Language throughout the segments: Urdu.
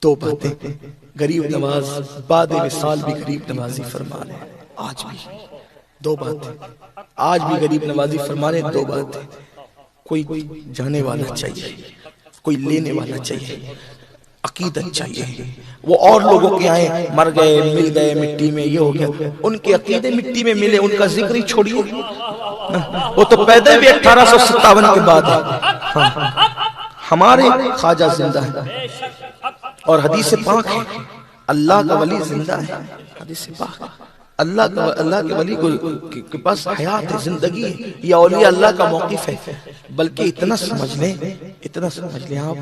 دو باتیں غریب نواز بعد وصال بھی غریب نوازی فرما رہے ہیں. آج بھی دو باتیں، آج بھی غریب نوازی فرما رہے ہیں. دو باتیں، کوئی جانے والا چاہیے، کوئی لینے والا چاہیے، عقیدت چاہیے. وہ اور لوگوں کے آئے مر گئے، مل گئے مٹی میں، یہ ہو گیا، ان کے عقیدے مٹی میں ملے، ان کا ذکر ہی چھوڑیے. وہ تو پیدا بھی 1857 کے بعد ہے. ہمارے خواجہ زندہ ہے اور حدیث پاک ہے، اللہ کا ولی زندہ ہے. حدیث پاک اللہ کے ولی کے پاس حیات ہے، زندگی ہے. یہ اولیاء اللہ کا موقف ہے. بلکہ اتنا سمجھ لیں آپ،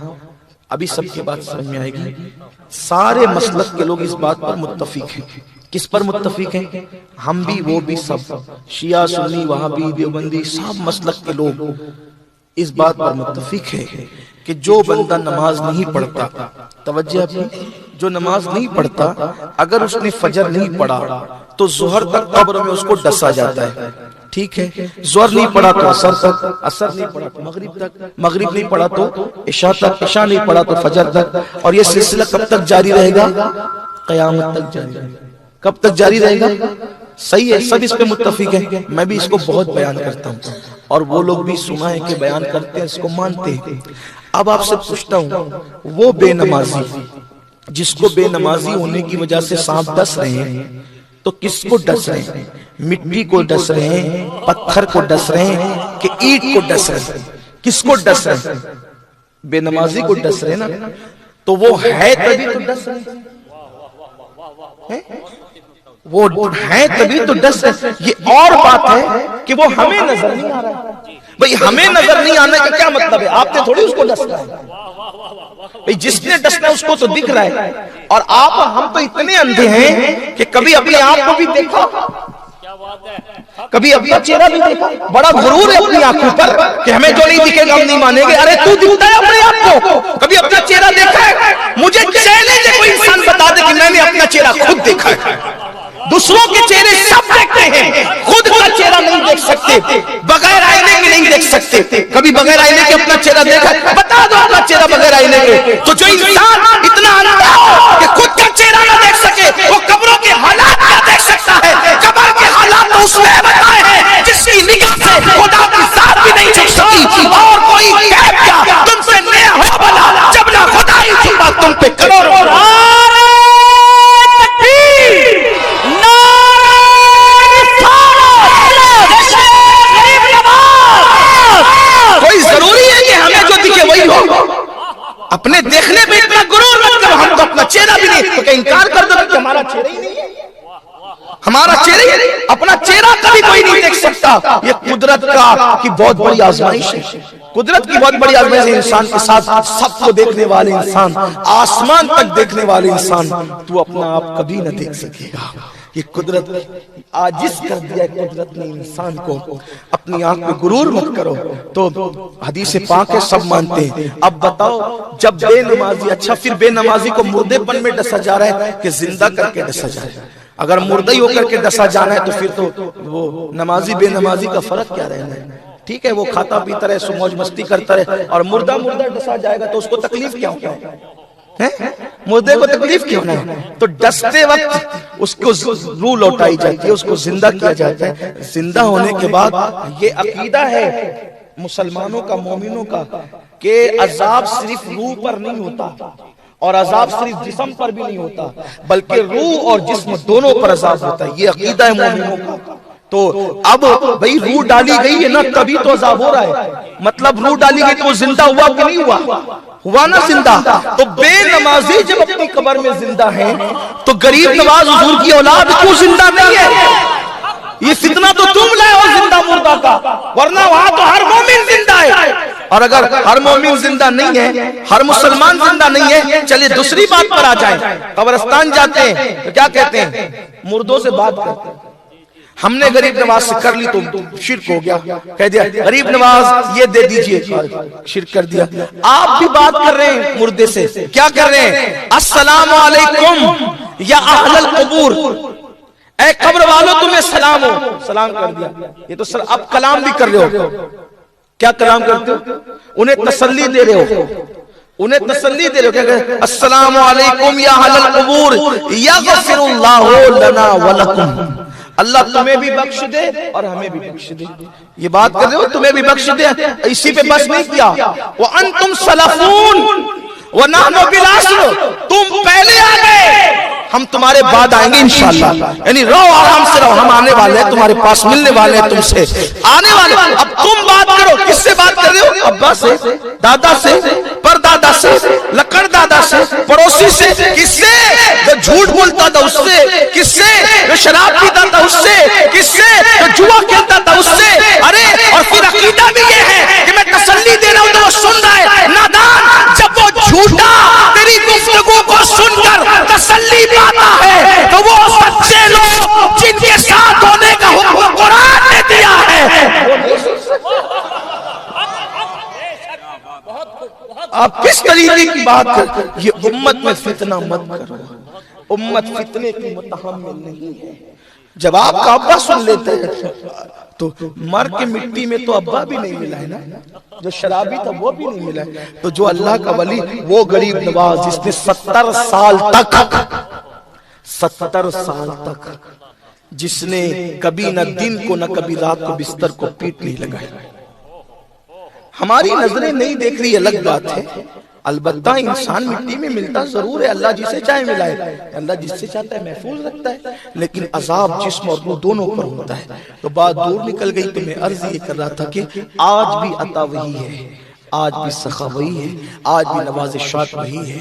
ابھی سب کی بات سمجھ میں آئے گی. سارے مسلک کے لوگ اس بات پر متفق ہیں. کس پر متفق ہیں؟ ہم بھی، وہ بھی، سب شیعہ سنی وہابی دیوبندی سب مسلک کے لوگ اس بات پر متفق ہے کہ جو بندہ نماز نہیں پڑھتا، توجہ اپنی، جو نماز نہیں پڑھتا، اگر اس نے فجر نہیں پڑھا تو ظہر تک قبر میں اس کو ڈسا جاتا ہے. ٹھیک ہے، ظہر نہیں پڑھا تو عصر تک، عصر نہیں پڑھا تو مغرب تک، مغرب نہیں پڑھا تو عشاء تک، عشاء نہیں پڑھا تو فجر تک. اور یہ سلسلہ کب تک جاری رہے گا؟ قیامت تک جاری رہے گا. کب تک جاری رہے گا؟ صحیح ہے، سب اس پہ متفق ہیں. میں بھی اس کو بہت بیان کرتا ہوں اور وہ لوگ بھی سنا ہے کہ بیان کرتے ہیں، اس کو مانتے ہیں. اب آپ سے پوچھتا ہوں، وہ بے نمازی جس کو بے نمازی ہونے کی وجہ سے سانپ ڈس رہے ہیں، تو کس کو ڈس رہے ہیں؟ مٹی کو ڈس رہے ہیں، پتھر کو ڈس رہے ہیں کہ اینٹ کو ڈس رہے ہیں؟ کس کو ڈس رہے ہیں؟ بے نمازی کو ڈس رہے ہیں نا. تو وہ ہے تبھی تو ڈس رہے ہیں، وہ ہے تبھی تو ڈس رہے ہیں. یہ اور بات ہے کہ وہ ہمیں نظر نہیں آ رہا ہے. بھئی ہمیں نظر نہیں آنے کا کیا مطلب ہے؟ آپ نے تھوڑی اس کو ڈسنا ہے. بھئی جس نے ڈسنا ہے اس کو تو دکھ رہا ہے. اور ہم تو اتنے اندھے ہیں کہ کبھی اپنے آپ کو بھی دیکھا، کبھی اپنا چہرہ بھی دیکھا. بڑا غرور ہے اپنی آنکھوں پر کہ ہمیں جو نہیں دکھے گا ہم نہیں مانیں گے. ارے تو دکھتا ہے اپنے آپ کو، کبھی اپنا چہرہ دیکھا ہے؟ مجھے چیلنج ہے کوئی انسان بتا دے کہ میں نے اپنا چہرہ خود دیکھا ہے. دوسروں کے چہرے سب دیکھتے ہیں، خود کا چہرہ نہیں دیکھ سکتے، بغیر آئینے کے نہیں دیکھ سکتے. کبھی بغیر آئینے کے اپنا چہرہ دیکھا؟ بتا دو اپنا چہرہ بغیر آئینے کے. تو جو انسان اتنا اندھا ہو کہ خود کا چہرہ نہ دیکھ سکے، وہ قبروں کے حالات کیا دیکھ سکتا ہے؟ قبر کے حالات تو اس نے بتائے ہیں جس کی نگاہ سے خدا کی ذات بھی نہیں چھپ سکی. اور کوئی غیب کیا تم سے نیا ہو بلا جب نہ خدا ہی چھپا تم پہ کروڑوں. اپنے دیکھنے پہ اتنا غرور مت کرو. ہم تو اپنا چہرہ بھی نہیں، تو کہ انکار کر دو کہ ہمارا چہرہ ہی نہیں ہے. ہمارا چہرہ ہی نہیں، اپنا چہرہ کبھی کوئی نہیں دیکھ سکتا. یہ قدرت کی بہت بڑی آزمائش ہے. قدرت کی بہت بڑی آزمائش ہے انسان کے ساتھ. سب کو دیکھنے والے انسان، آسمان تک دیکھنے والے انسان، تو اپنا آپ کبھی نہ دیکھ سکے گا. یہ قدرت عاجز کر دیا ہے قدرت نے انسان کو. اپنی آنکھ پہ غرور مت کرو. تو حدیث پاک ہے، سب مانتے ہیں. اب بتاؤ، جب بے نمازی، اچھا پھر بے نمازی کو مردے پن میں ڈسا جا رہا ہے کہ زندہ کر کے ڈسا جا رہا ہے؟ اگر مردہ ہی ہو کر کے ڈسا جانا ہے تو پھر تو وہ نمازی بے نمازی کا فرق کیا رہنا ہے؟ ٹھیک ہے، وہ کھاتا پیتا رہے، سو موج مستی کرتا رہے، اور مردہ ڈسا جائے گا تو اس کو تکلیف کیا ہوتا ہے؟ مردے کو تکلیف کیوں نہ ہے؟ تو ڈستے وقت اس کو روح لوٹائی جاتی ہے، اس کو زندہ کیا جاتا ہے. زندہ ہونے کے بعد یہ عقیدہ ہے مسلمانوں کا، مومنوں کا، کہ عذاب صرف روح پر نہیں ہوتا اور عذاب صرف جسم پر بھی نہیں ہوتا، بلکہ روح اور جسم دونوں پر عذاب ہوتا ہے. یہ عقیدہ ہے مومنوں کا. تو اب بھئی روح ڈالی گئی ہے نا، تبھی تو عذاب ہو رہا ہے. مطلب روح ڈالی گئی تو وہ زندہ ہوا کہ نہیں ہوا نا زندہ. تو بے نمازی جب اپنی قبر میں زندہ ہیں تو غریب نواز حضور کی اولاد کیوں زندہ نہیں ہے؟ یہ فتنہ تو تم لائے ہو زندہ مردہ کا، ورنہ وہاں تو ہر مومن زندہ ہے. اور اگر ہر مومن زندہ نہیں ہے، ہر مسلمان زندہ نہیں ہے، چلیے دوسری بات پر آ جائیں. قبرستان جاتے ہیں تو کیا کہتے ہیں؟ مردوں سے بات کرتے ہیں. ہم نے غریب نواز سے کر لی تو شرک ہو گیا. کہہ دیا غریب نواز یہ دے دیجئے، شرک کر دیا. آپ بھی بات کر رہے ہیں مردے سے، کیا کر رہے ہیں؟ السلام علیکم یا اہل القبور، اے قبر والو تمہیں سلام ہو. سلام کر دیا. یہ تو سر اب کلام بھی کر رہے ہو. کیا کلام کرتے ہو؟ انہیں تسلی دے رہے ہو. انہیں تسلی دے رہے ہو، السلام علیکم یا اہل القبور یغفر اللہ لنا ولکم، اللہ تمہیں بھی بخش دے اور ہمیں بھی بخش دے. یہ بات کر رہے ہو تمہیں بھی بخش دے، اسی پہ بس نہیں کیا. وَأَنْتُمْ سَلَفُونَ وَنَحْنُ بِالْعَصْرِ، تم پہلے آ گئے ہم تمہارے بعد آئیں گے انشاءاللہ. یعنی رہو آرام سے رہو، ہم آنے والے ہیں تمہارے پاس، ملنے والے ہیں تم سے، آنے والے. اب تم بات کرو، کس سے بات کر رہے ہو؟ ابا سے، دادا سے، پردادا سے، لکڑ دادا سے، پڑوسی سے. کس سے؟ جو جھوٹ بولتا تھا اس سے. کس سے؟ جو شراب پیتا تھا اس سے. کس سے؟ جو جوا کھیلتا تھا اس سے. ارے اور پھر عقیدہ بھی یہ ہے کہ میں تسلی دے رہا ہوں تو وہ سن رہا ہے. نادان، جب وہ جھوٹا تیری گفتگو کو سن کر تسلی پاتا ہے تو وہ سچے لوگ جن کے ساتھ ہونے کا حکم قرآن نے دیا ہے. آپ کس طریقے کی بات کر، یہ امت میں فتنہ مت کرو. امت فتنے کی متحمل نہیں ہے. جب آپ کا ابا سن لیتے ہیں تو مر کے مٹی میں تو ابا بھی نہیں ملا ہے نا، جو شرابی تھا وہ بھی نہیں ملا ہے. تو جو اللہ کا ولی، وہ غریب نواز جس نے 70 سال تک جس نے کبھی نہ دن کو نہ کبھی رات کو بستر کو پیٹ نہیں لگائی. ہماری نظریں نہیں دیکھ رہی الگ بات ہے، البتہ انسان مٹی میں ملتا ضرور ہے، اللہ جسے چاہے ملائے، اللہ جس سے چاہتا ہے محفوظ رکھتا ہے، لیکن عذاب جسم اور روح دونوں پر ہوتا ہے. تو بات دور نکل گئی. تو میں عرض یہ کر رہا تھا کہ آج بھی عطا وہی ہے، آج بھی سخا وہی ہے، آج بھی نوازشات وہی ہے.